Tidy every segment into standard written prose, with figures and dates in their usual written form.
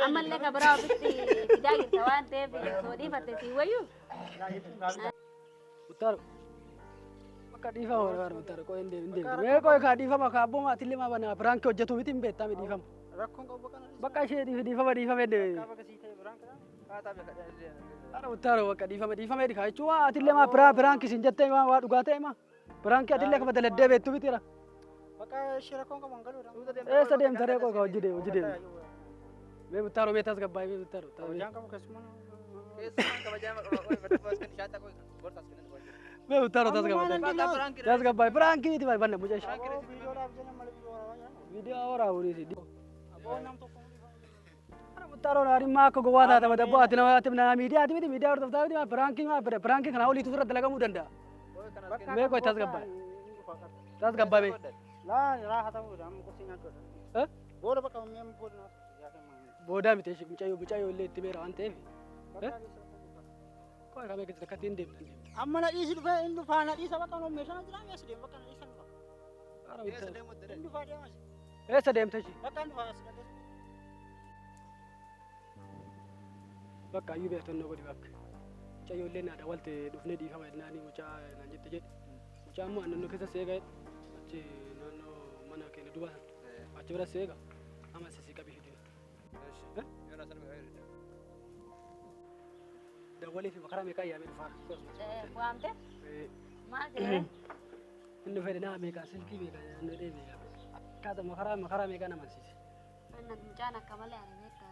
ammallee kabiraa ofitti fidaa jirta waan ta'eef soo dhiifatte si wayyu. Mutaaru bakka dhiifama warra mutaaru qoy hin deemtu mee qoy kaa dhiifama kaa abboomaa atillee maa banaa biraanki hojjetu miti hin beektaa mi dhiifama bakka ishee dhiifama ara mutaaru bakka dhiifama kaa jechuun waa atillee maa biraanki sin jettee waa dhugaa ta'e maa biraanki atillee kaba daladdee beektu miti ra bakka shira konka mangaluudha eessa deemta ree qoy kaa hojii deemu mee mutaaru mee tasgabbaa'ee mee mutaaru jaan qabu keessumaa मैं उतारो दस का भाई प्रांकी थी भाई बनने मुझे वीडियो और आ रही थी अरे उतारो नारी माँ को गोवा था मतलब बहुत ना आते ना मीडिया आती थी मीडिया और तब था प्रांकी खाना वाली दूसरा दलगा मुझे डंडा मैं कोई दस का भाई ला ला हाथा मुझे हम कुछ नहीं कर हैं बोल बका मैं बोलना बोड़ा में तेरे मुचायो ले इतने रांते कोई कभी किसी का तीन दिन amma na isi dufa indu fa na isa baka no mesha na jira mes dem baka na isa no indu fa dem esa dem tashi baka indu fa asla baka yube ton no godi bak chayo le na da walte dufne di fa na ni mucha na jette je mucha mu anno kesa sega ache nonno mana ke ne duba ache bra sega ama sisi kabi hidu yana san me hayri دولي في مقرامي كايا من فار فهمت ما ادري انه فدنا ميكا سلكي ميكا انه دي ميكا كذا مقرامي كان منسيس انا مجانا كمال يعني ميكا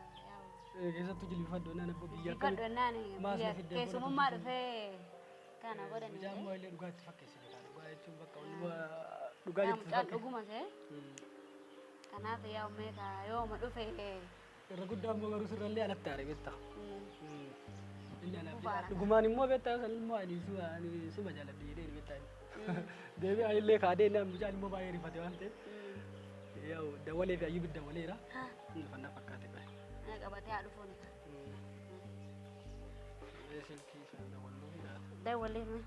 ياو كيسه تجي لفدو انا بيا كان فدناني كيسو ما رفه كان غدني جامو اللي دغات تفكس دغات بقى دغات تفكس دغما سي كان هذا ياو ميكا يوم دفه الرقدام مغرس اللي على التاريخ بتا Gumani mo beta sal mo ani suba jala bi de beta debi ay le khade na mujal mo bayri fate wante yow da wale fi ayub da wale ra fa na fakate ba na ga bata adu fone ka esel ki fa da wallo da wale ma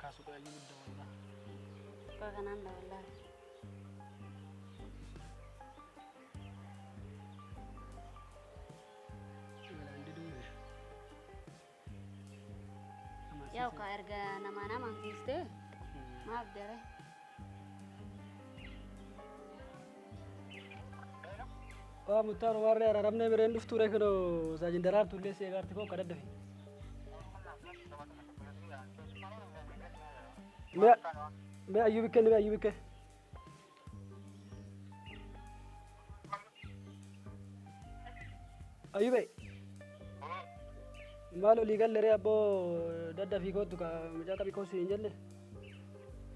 kasu da ayub da wala ko kanan da wala yaw ka erga nama siste maaf dere mutar warre ramne mere nduftu rek no sajin darar tulle se garti ko kadda fi me ayubike ayube malo ligal lere abbo dadda fi ko tuka mujaka bi ko su injelle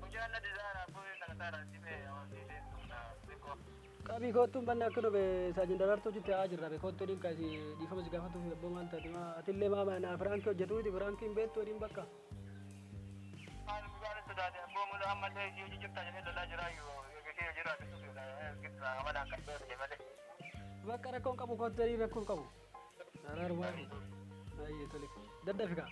mujana dizara abbo kana tara dibe kabi ko tum banna ko be sajin darar to jite ajira be ko to din kasi di fama jiga fatu abbo man ta ma atille ma na franco jetu di franco beto din bakka bakka rakkoon qabu kottanii rakkoon qabu darar waani ayye tole dadda fika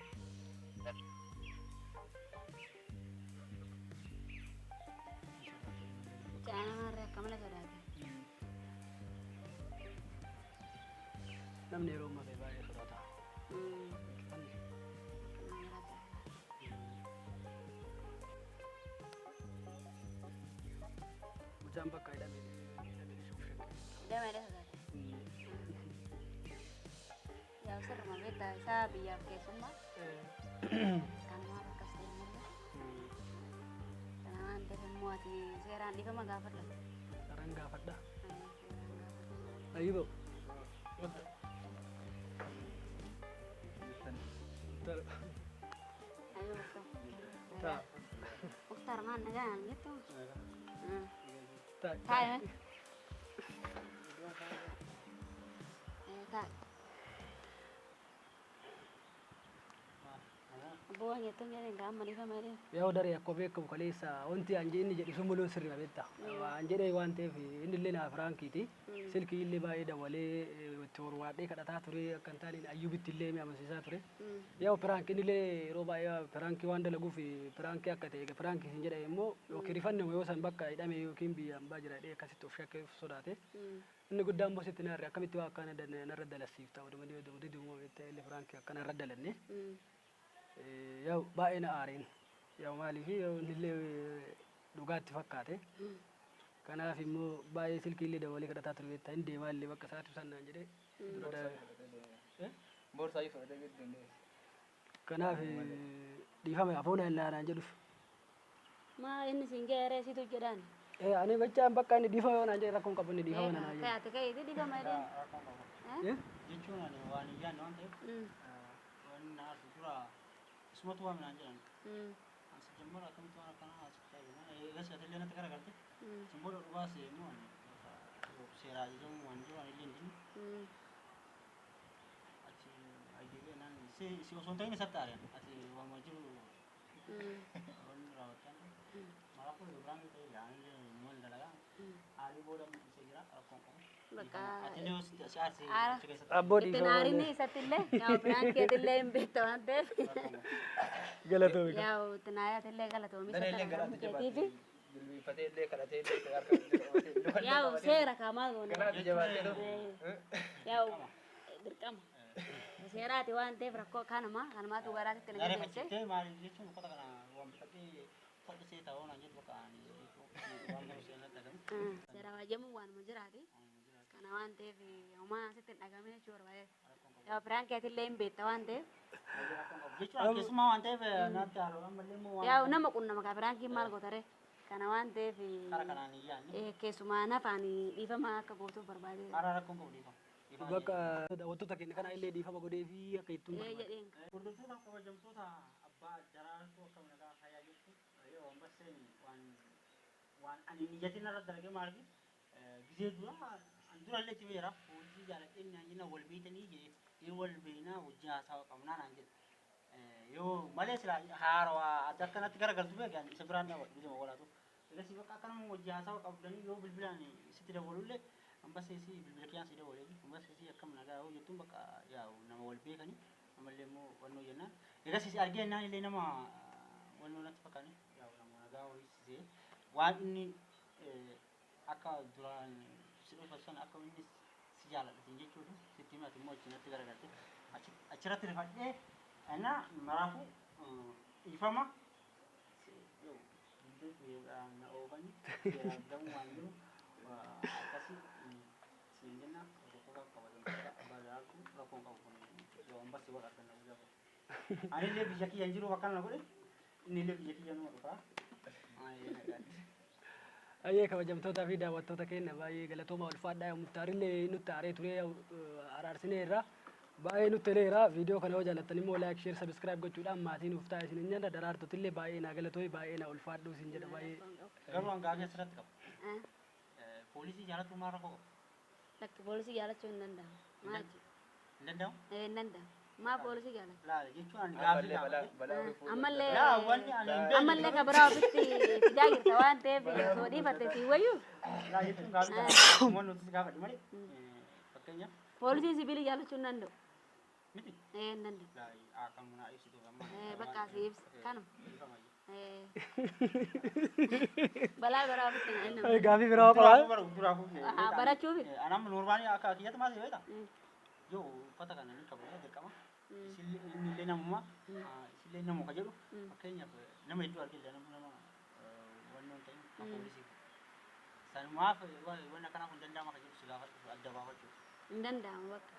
jana re kamala sadate namne roma be baye sodata jamba kaida me shufre da mere sadate ya usar ma beta sabi ya ke summa kan ma kasih ante muati seran di kama gafat lah seran gafat dah ayo betul ayo betul Uktar mana kan gitu tak tak tak Buang itu jadi nggak aman itu kemarin. Yaa dari akkoo beekamu kaleessa wanti an inni jedhu sun muluun sirriidha beektaa. An jedhee waan ta'eef inni illee naaf raankiiti. Silkii illee baay'ee dabalee itti horwaadhee kadhataa ture akka hin taane ayyuubitti illee mi amansiisaa ture. Yaa piraankiin illee yeroo baay'ee piraankii waan dalaguuf piraankii akka ta'e piraankii sin jedhame immoo yookiin rifannama yoo san bakka hidhame yookiin biyya hambaa jira jedhee akkasitti of shakkee sodaate. Inni guddaan immoo sitti naarre akkamitti waa akkana narra dalasiifta oduma deemuu beektaa illee piraankii akkana irra dalanne. Yaa baay'ee na aareen yaa maaliif innillee dhugaatti fakkaate kanaaf immoo baay'ee silkii illee dabalee kadhataa ture beektaa hin deemaa illee bakka isaatti sannaan jedhee boorsaa ifa dhagee kanaaf dhiifame afoona illaanaan jedhuuf. Maa inni siin geeree situ jedhan. Ani bachaan bakka inni dhiifame yoo naan jedhe rakkoon qabu inni dhiifame naan jedhe. Kayaate kayeeti dhiifame jedhan. jechuun ani waan iyyaan waan ta'eef waan na argu dura isumatu waan naan jedhan as jammara akkamitti waan akkana haasoftaa eegas gatillee natti garagarte simbooda dhugaas immoo ani seeraa jedhamu waan jiru ani illee hin achi ayyee naan si osoo hin ta'in isatti aariyan ati waan jiru waan raawwatan maraafuu biraan ta'e yaa'an illee niman dalagaa aarii booda isa jira rakkoon qabu. Bakka Abboo itti naarinni isattillee yaa piraankeetillee hin beekta waan ta'eef galatoomi. yaa itti naayatillee galatoomi danillee galatti keetiifi jilbiinfatee illee kadhatee illee harka yaa seera kaamaa goona kanaatti jabaatee yaa dirqama seeraati waan ta'eef rakkoo kanumaatu garaatitti na jabeesse. Maaliif jechuun uffata kana waan bitadhee uffata see ta'uu naan jedhu bakka ani waan bara seenaa dhagamu. Seera waajjamuu waanuma jiraati. Kana waan ta'eef homaa asitti hin dhagame jechuudha baay'ee. Yaa piraankeetillee hin beekta waan ta'eef. jechuun keessumaa waan ta'eef natti haaloo ammallee immoo waan Yaa nama qunnama kaa piraankiin maal gootare. Kana waan ta'eef karaa kanaan iyyaanne keessumaa nafaan dhiifama akka gootuuf barbaade. karaa rakkoon qabu dhiifama. Bakka daawwattoota keenya kana illee dhiifama godhee fi akka ittuun Jedheen Hordoftoota kabajamtoota abbaa daraartuu akka nagaa fayyaa jirtu yoo ambasseen waan ani niyyatiin irra dalagee maaliif gisee dura illee cimeera hojii jaaladhee naan jenna wal beekanii jedhee wal beeknaa hojii haasawa qabnaa naan jedhe yoo malee sila haarawaa adda akkanatti garagaltu beekan isa biraan dhawa bilbila walaatu egasii bakka akkanuma hojii haasawa qabdanii yoo bilbilaan sitti dabalullee ambasseesii bilbila kiyaan si dabalee ambasseesii akkam nagaa yoo jettuun bakka yaa'u nama wal beekanii namallee immoo wannoo jennaan egasii argee naan illee nama wannoo natti fakkaane yaa'u nama nagaa horisisee waan inni akka duraan si dhufasan akka inni si jaaladhatin jechuudha sitti himati immoo achinatti garagalte achirratti rifadhee ana maraafu ifama na oofani damu waan jiru akkasi siin jenna tokkoka kabajamtoota abbaa rakkoon qabu kun yoo ambassi wal arganna guyyaa kun ani illee biyya kiyya hin jiru akkana na godhe inni illee biyya kiyya numa dhufa Ayyee kabajamtootaa fi daawwattoota keenya baay'ee galatooma ulfaadhaa muftaarillee nutti aaree ture araarsineerra baay'ee nutti toleera viidiyoo kana yoo jaallattan immoo laayik sheer sabiskiraayib gochuudhaan maatiin uftaa isin hin nyaata daraartotillee baay'ee naa galatoomi baay'ee na ulfaadhu isin jedha baay'ee. garuu an gaafii asirratti qaba poolisii jaalatu maal rakkoo qaba lakki poolisii jaalachuu hin danda'amu. Maaji hin danda'amu hin danda'amu. Maa poolisii jaalatu. laala jechuun ani gaafii Ammallee yaa wanni ani ammallee kabiraa ofitti fidaa jirta waan ta'eef osoo dhiifatte si wayyuu laa jechuun gaafii waan nuti gaafadhu malee fakkeenyaaf poolisiin sibiilii jaalachuu hin danda'u. miti Hin danda'u. laa kan munaa ibsitu amma Bakka si ibsa kanuma. ifama Balaa biraa ofitti hin danda'u. Gaafii biraa qabaa. Barachuufi. anam normaanii akka kiyyatti maal beekta yoo uffata kana ni qabu dirqama isillee namuma isillee namu ka jedhu fakkeenyaaf nama hedduu argilla nama wannoon ta'in kan poolisii sanumaaf waan akkanaa kun danda'ama ka jedhu si gaafadhu adda baafachuu Hin danda'amu bakka.